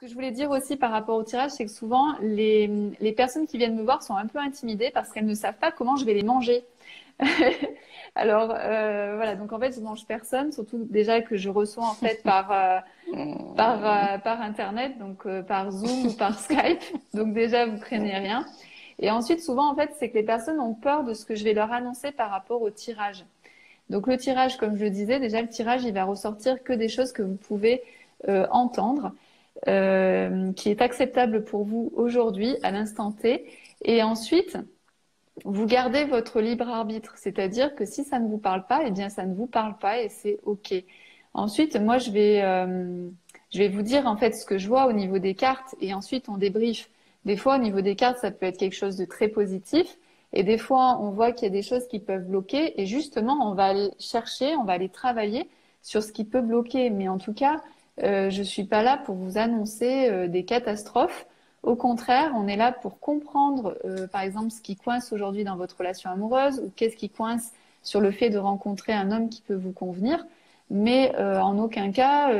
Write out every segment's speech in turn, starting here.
que je voulais dire aussi par rapport au tirage, c'est que souvent, les personnes qui viennent me voir sont un peu intimidées parce qu'elles ne savent pas comment je vais les manger. Alors, voilà, donc en fait, je mange personne, surtout déjà que je reçois en fait par Internet, donc par Zoom ou par Skype. Donc déjà, vous craignez rien. Et ensuite, souvent, en fait, c'est que les personnes ont peur de ce que je vais leur annoncer par rapport au tirage. Donc le tirage, comme je le disais, déjà le tirage, il va ressortir que des choses que vous pouvez entendre, qui est acceptable pour vous aujourd'hui, à l'instant T. Et ensuite, vous gardez votre libre arbitre, c'est-à-dire que si ça ne vous parle pas, eh bien ça ne vous parle pas et c'est OK. Ensuite, moi, je vais vous dire en fait ce que je vois au niveau des cartes et ensuite on débriefe. Des fois, au niveau des cartes, ça peut être quelque chose de très positif et des fois, on voit qu'il y a des choses qui peuvent bloquer et justement, on va aller chercher, on va aller travailler sur ce qui peut bloquer. Mais en tout cas, je suis pas là pour vous annoncer des catastrophes. Au contraire, on est là pour comprendre, par exemple, ce qui coince aujourd'hui dans votre relation amoureuse ou qu'est-ce qui coince sur le fait de rencontrer un homme qui peut vous convenir. Mais en aucun cas,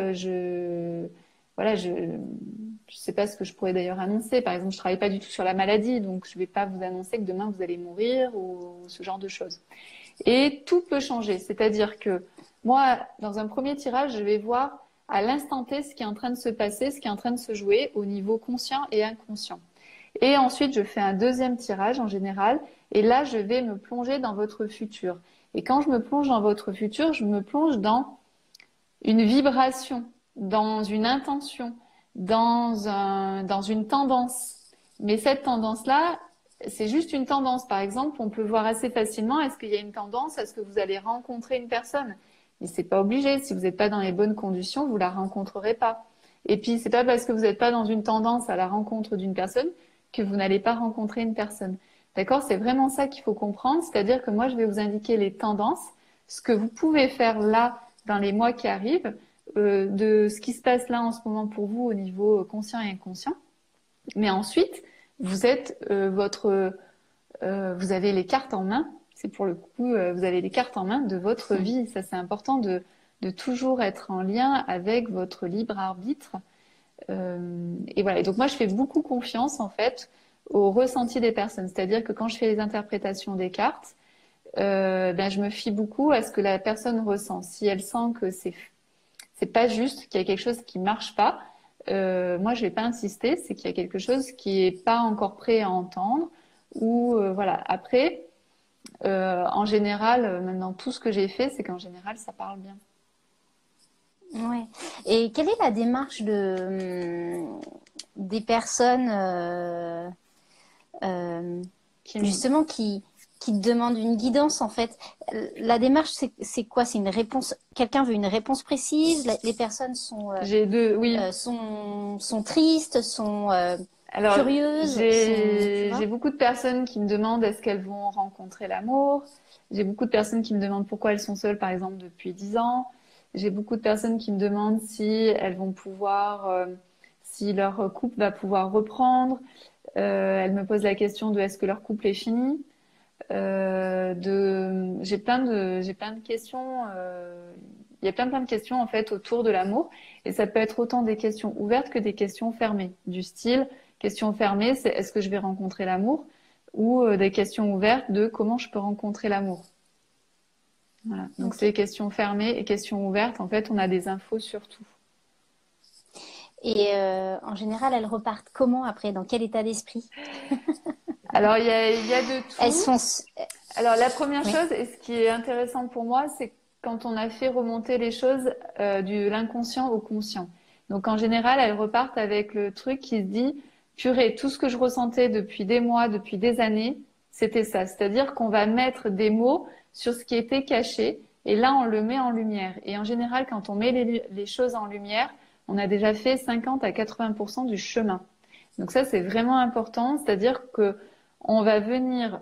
voilà, je sais pas ce que je pourrais d'ailleurs annoncer. Par exemple, je travaille pas du tout sur la maladie, donc je vais pas vous annoncer que demain vous allez mourir ou ce genre de choses. Et tout peut changer. C'est-à-dire que moi, dans un premier tirage, je vais voir à l'instant T ce qui est en train de se passer, ce qui est en train de se jouer au niveau conscient et inconscient. Et ensuite, je fais un deuxième tirage en général, et là, je vais me plonger dans votre futur. Et quand je me plonge dans votre futur, je me plonge dans une vibration, dans une intention, dans une tendance. Mais cette tendance-là, c'est juste une tendance. Par exemple, on peut voir assez facilement, est-ce qu'il y a une tendance, est-ce que vous allez rencontrer une personne? Mais c'est pas obligé. Si vous n'êtes pas dans les bonnes conditions, vous la rencontrerez pas. Et puis, c'est pas parce que vous n'êtes pas dans une tendance à la rencontre d'une personne que vous n'allez pas rencontrer une personne. D'accord? C'est vraiment ça qu'il faut comprendre. C'est-à-dire que moi, je vais vous indiquer les tendances, ce que vous pouvez faire là dans les mois qui arrivent, de ce qui se passe là en ce moment pour vous au niveau conscient et inconscient. Mais ensuite, vous êtes vous avez les cartes en main. C'est pour le coup, vous avez les cartes en main de votre vie. Ça, c'est important de toujours être en lien avec votre libre arbitre. Et voilà. Et donc moi, je fais beaucoup confiance en fait au ressenti des personnes. C'est-à-dire que quand je fais les interprétations des cartes, ben, je me fie beaucoup à ce que la personne ressent. Si elle sent que c'est pas juste, qu'il y a quelque chose qui marche pas, moi je vais pas insister, c'est qu'il y a quelque chose qui est pas encore prêt à entendre ou voilà. Après, en général, maintenant tout ce que j'ai fait, c'est qu'en général ça parle bien. Ouais. Et quelle est la démarche des personnes euh, Qui me- justement qui te demandent une guidance en fait? La démarche, c'est quoi? C'est une réponse. Quelqu'un veut une réponse précise. Les personnes J'ai deux, oui. sont tristes, sont Alors, curieuses, sont, tu j'ai vois? beaucoup de personnes qui me demandent est-ce qu'elles vont rencontrer l'amour. J'ai beaucoup de personnes qui me demandent pourquoi elles sont seules, par exemple, depuis 10 ans. J'ai beaucoup de personnes qui me demandent si elles vont pouvoir, si leur couple va pouvoir reprendre. Elles me posent la question de est-ce que leur couple est fini. J'ai plein de questions. Il y a plein de questions en fait autour de l'amour, et ça peut être autant des questions ouvertes que des questions fermées. Du style, question fermée, c'est est-ce que je vais rencontrer l'amour, ou des questions ouvertes de comment je peux rencontrer l'amour. Voilà. Donc Ok. c'est questions fermées et questions ouvertes. En fait, on a des infos sur tout. Et en général, elles repartent comment après? Dans quel état d'esprit? Alors il y a de Elles tout. sont. Alors la première Oui. chose, et ce qui est intéressant pour moi, c'est quand on a fait remonter les choses de l'inconscient au conscient. Donc en général, elles repartent avec le truc qui se dit, purée, tout ce que je ressentais depuis des mois, depuis des années, c'était ça. C'est-à-dire qu'on va mettre des mots sur ce qui était caché, et là on le met en lumière. Et en général, quand on met les choses en lumière, on a déjà fait 50 à 80% du chemin. Donc ça, c'est vraiment important. C'est-à-dire que on va venir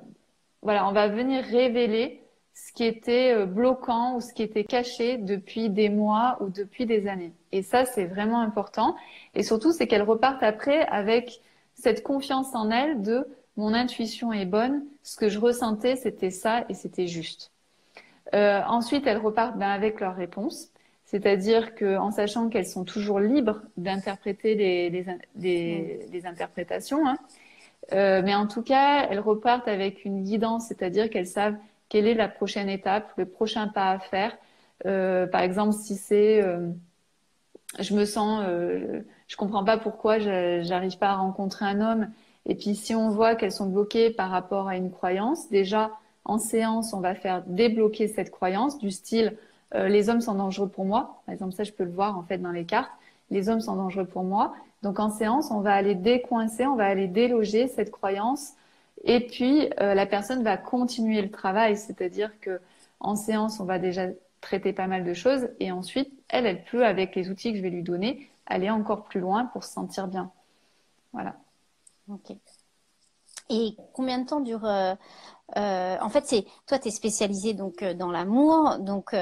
voilà, on va venir révéler ce qui était bloquant ou ce qui était caché depuis des mois ou depuis des années. Et ça, c'est vraiment important. Et surtout, c'est qu'elles repartent après avec cette confiance en elles de mon intuition est bonne, ce que je ressentais, c'était ça et c'était juste. Ensuite, elles repartent ben, avec leurs réponses. c'est-à-dire que en sachant qu'elles sont toujours libres d'interpréter les interprétations, hein. Mais en tout cas, elles repartent avec une guidance, c'est-à-dire qu'elles savent quelle est la prochaine étape, le prochain pas à faire. Par exemple, si c'est je me sens, je comprends pas pourquoi j'arrive pas à rencontrer un homme. Et puis si on voit qu'elles sont bloquées par rapport à une croyance, déjà en séance, on va faire débloquer cette croyance du style les hommes sont dangereux pour moi. Par exemple, ça je peux le voir en fait dans les cartes. Les hommes sont dangereux pour moi. Donc en séance, on va aller décoincer, on va aller déloger cette croyance. Et puis la personne va continuer le travail, c'est-à-dire que en séance, on va déjà traiter pas mal de choses et ensuite, elle peut, avec les outils que je vais lui donner, aller encore plus loin pour se sentir bien. Voilà. Ok. Et combien de temps dure en fait, toi, tu es spécialisée donc dans l'amour, donc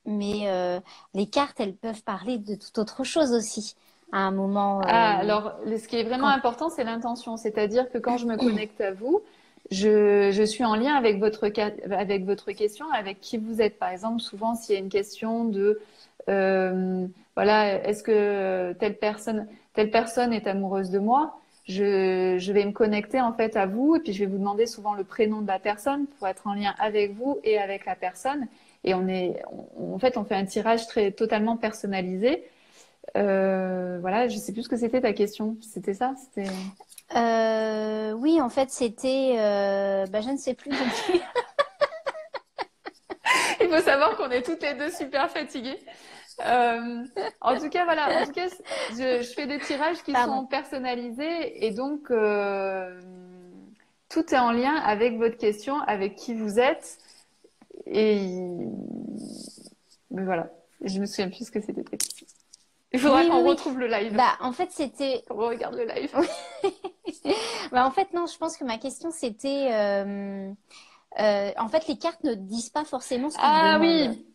mais les cartes, elles peuvent parler de toute autre chose aussi. À un moment, Alors, ce qui est vraiment quand... important, c'est l'intention. C'est-à-dire que quand je me connecte à vous, je suis en lien avec avec votre question, avec qui vous êtes. Par exemple, souvent, s'il y a une question de, voilà, est-ce que telle personne est amoureuse de moi? Je vais me connecter en fait à vous et puis je vais vous demander souvent le prénom de la personne pour être en lien avec vous et avec la personne. Et en fait, on fait un tirage totalement personnalisé. Voilà, je sais plus ce que c'était ta question. C'était ça? C'était. Oui, en fait, c'était, je ne sais plus non plus. Il faut savoir qu'on est toutes les deux super fatiguées. En tout cas, voilà. En tout cas, je fais des tirages qui Pardon. sont personnalisés et donc tout est en lien avec votre question, avec qui vous êtes. Et mais voilà, je me souviens plus ce que c'était ta question. Il faudra Oui, oui, qu'on oui. retrouve le live. Bah, en fait, c'était. Qu'on regarde le live. Bah, en fait, non, je pense que ma question, c'était. En fait, les cartes ne disent pas forcément ce qu'ils Ah demandent. oui.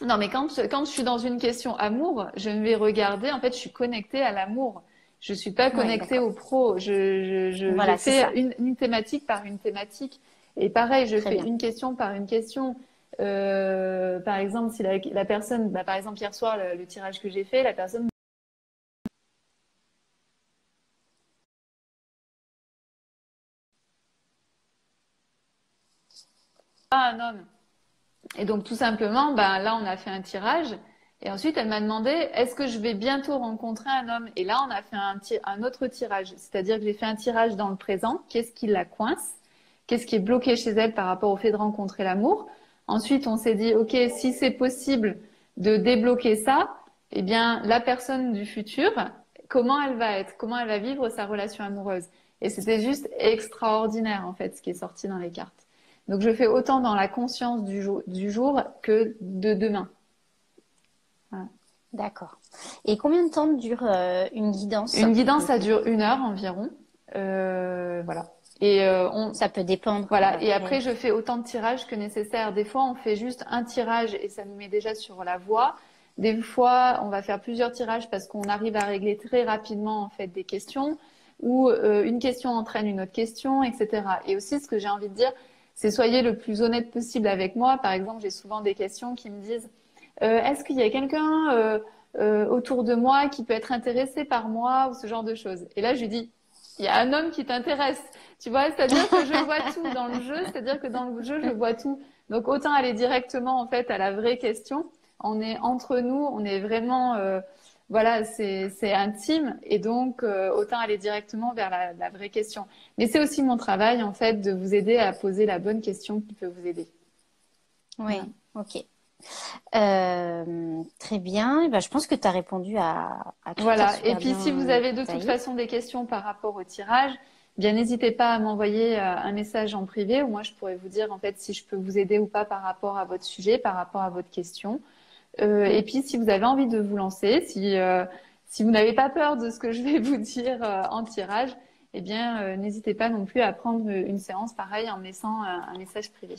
Non, mais quand je suis dans une question amour, je vais regarder, en fait, je suis connectée à l'amour. Je suis pas Oui, connectée d'accord. au pro. Je Voilà, c'est fais ça. une thématique par une thématique. Et pareil, je Très fais bien. une question par une question. Par exemple, si la personne, bah, par exemple, hier soir, le tirage que j'ai fait, la personne, ah, un homme. Et donc, tout simplement, ben, là, on a fait un tirage. Et ensuite, elle m'a demandé, est-ce que je vais bientôt rencontrer un homme? Et là, on a fait un autre tirage. C'est-à-dire que j'ai fait un tirage dans le présent. Qu'est-ce qui la coince? Qu'est-ce qui est bloqué chez elle par rapport au fait de rencontrer l'amour? Ensuite, on s'est dit, OK, si c'est possible de débloquer ça, eh bien, la personne du futur, comment elle va être? Comment elle va vivre sa relation amoureuse? Et c'était juste extraordinaire, en fait, ce qui est sorti dans les cartes. Donc, je fais autant dans la conscience du jour que de demain. Voilà. D'accord. Et combien de temps dure une guidance, Une guidance, du ça coup? dure 1 heure environ. Voilà. Et Ça peut dépendre voilà. Et après. après, je fais autant de tirages que nécessaire. Des fois, on fait juste un tirage et ça nous met déjà sur la voie. Des fois, on va faire plusieurs tirages parce qu'on arrive à régler très rapidement en fait des questions ou une question entraîne une autre question, etc. Et aussi, ce que j'ai envie de dire, c'est soyez le plus honnête possible avec moi. Par exemple, j'ai souvent des questions qui me disent est-ce qu'il y a quelqu'un autour de moi qui peut être intéressé par moi ou ce genre de choses. Et là, je lui dis, il y a un homme qui t'intéresse. Tu vois, c'est-à-dire que je vois tout dans le jeu, c'est-à-dire que dans le jeu, je vois tout. Donc autant aller directement en fait à la vraie question. On est entre nous, on est vraiment, voilà, c'est intime et donc autant aller directement vers la vraie question. Mais c'est aussi mon travail en fait de vous aider à poser la bonne question qui peut vous aider. Voilà. Oui, ok. Très bien. Eh ben, je pense que tu as répondu à tout ça Voilà. Et super puis, si vous bien, avez de toute Taïb. façon des questions par rapport au tirage, bien n'hésitez pas à m'envoyer un message en privé ou moi je pourrais vous dire en fait si je peux vous aider ou pas par rapport à votre sujet, par rapport à votre question. Et puis, si vous avez envie de vous lancer, si vous n'avez pas peur de ce que je vais vous dire en tirage, eh bien, n'hésitez pas non plus à prendre une séance pareille en me laissant un message privé.